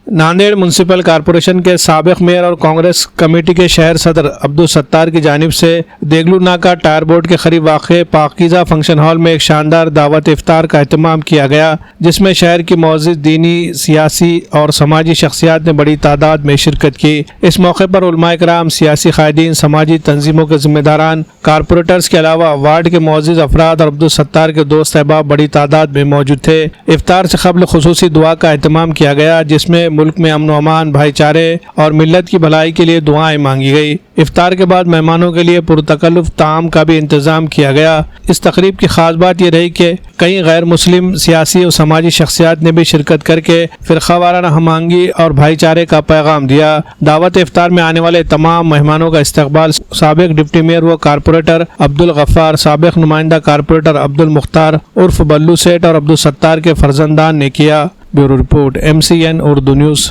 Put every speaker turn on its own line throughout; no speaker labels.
Nanded municipal corporation के साबिक mayor और कांग्रेस कमेटी के शहर सदर अब्दुल सत्तार की जानिब से देगलू नाका टायर बोर्ड के करीब वाक़े पाकीज़ा फंक्शन हॉल में एक शानदार दावत इफ्तार का एहतमाम किया गया, जिसमें शहर की मौजूद दीनी, सियासी और समाजी शख्सियात ने बड़ी तादाद में शिरकत की। इस मौके पर उलमाए कराम, सियासी कायदीन, समाजी तंजीमों के जिम्मेदारान, कारपोरेटर्स के अलावा वार्ड के मौजूद अफराद और अब्दुल सत्तार के दोस्त अहबाब बड़ी तादाद में मौजूद थे। इफ्तार से कबल खुसूसी दुआ का एहतमाम किया गया, जिसमें मुल्क में अमन अमान, भाईचारे और मिल्लत की भलाई के लिए दुआएं मांगी गई। इफ्तार के बाद मेहमानों के लिए पुरतकल्लुफ़ ताम का भी इंतजाम किया गया। इस तकरीब की खास बात यह रही कि कई गैर मुस्लिम सियासी और समाजी शख्सियात ने भी शिरकत करके फ़िरक़ावाराना हमआहंगी और भाईचारे का पैगाम दिया। दावत इफ्तार में आने वाले तमाम मेहमानों का इस्तकबाल साबिक डिप्टी मेयर व कारपोरेटर अब्दुल गफ्फार, साबिक नुमाइंदा कारपोरेटर अब्दुल मुख्तार उर्फ बल्लू सेठ और अब्दुल सत्तार के फर्जंदान ने किया। Bureau report, MCN Urdu news.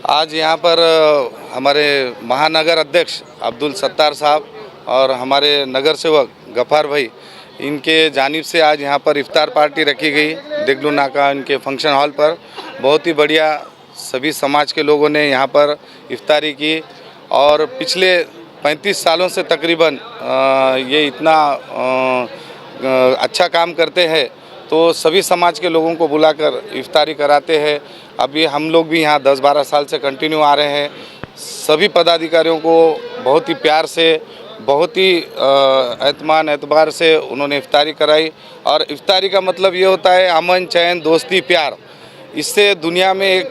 आज यहाँ पर हमारे महानगर अध्यक्ष अब्दुल सत्तार साहब और हमारे नगर सेवक गफ्फार भाई, इनके जानिब से आज यहाँ पर इफ्तार पार्टी रखी गई देगलू नाका इनके फंक्शन हॉल पर। बहुत ही बढ़िया सभी समाज के लोगों ने यहाँ पर इफ्तारी की और पिछले 35 सालों से तकरीबन ये इतना अच्छा काम करते हैं, तो सभी समाज के लोगों को बुलाकर इफ्तारी कराते हैं। अभी हम लोग भी यहाँ 10-12 साल से कंटिन्यू आ रहे हैं। सभी पदाधिकारियों को बहुत ही प्यार से, बहुत ही एतबार से उन्होंने इफ्तारी कराई। और इफ्तारी का मतलब ये होता है अमन, चैन, दोस्ती, प्यार। इससे दुनिया में एक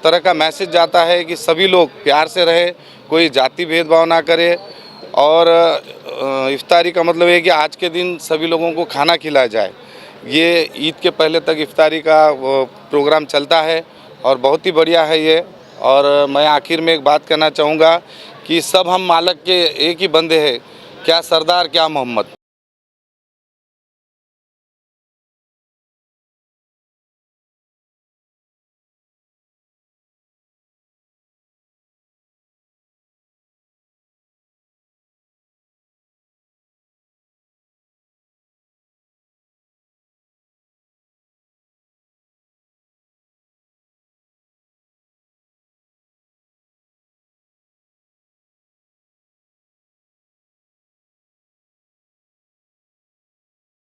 तरह का मैसेज जाता है कि सभी लोग प्यार से रहे, कोई जाति भेदभाव ना करे। और इफ्तारी का मतलब है कि आज के दिन सभी लोगों को खाना खिलाया जाए। ये ईद के पहले तक इफ्तारी का प्रोग्राम चलता है और बहुत ही बढ़िया है ये। और मैं आखिर में एक बात कहना चाहूँगा कि सब हम मालिक के एक ही बंदे हैं, क्या सरदार क्या मोहम्मद।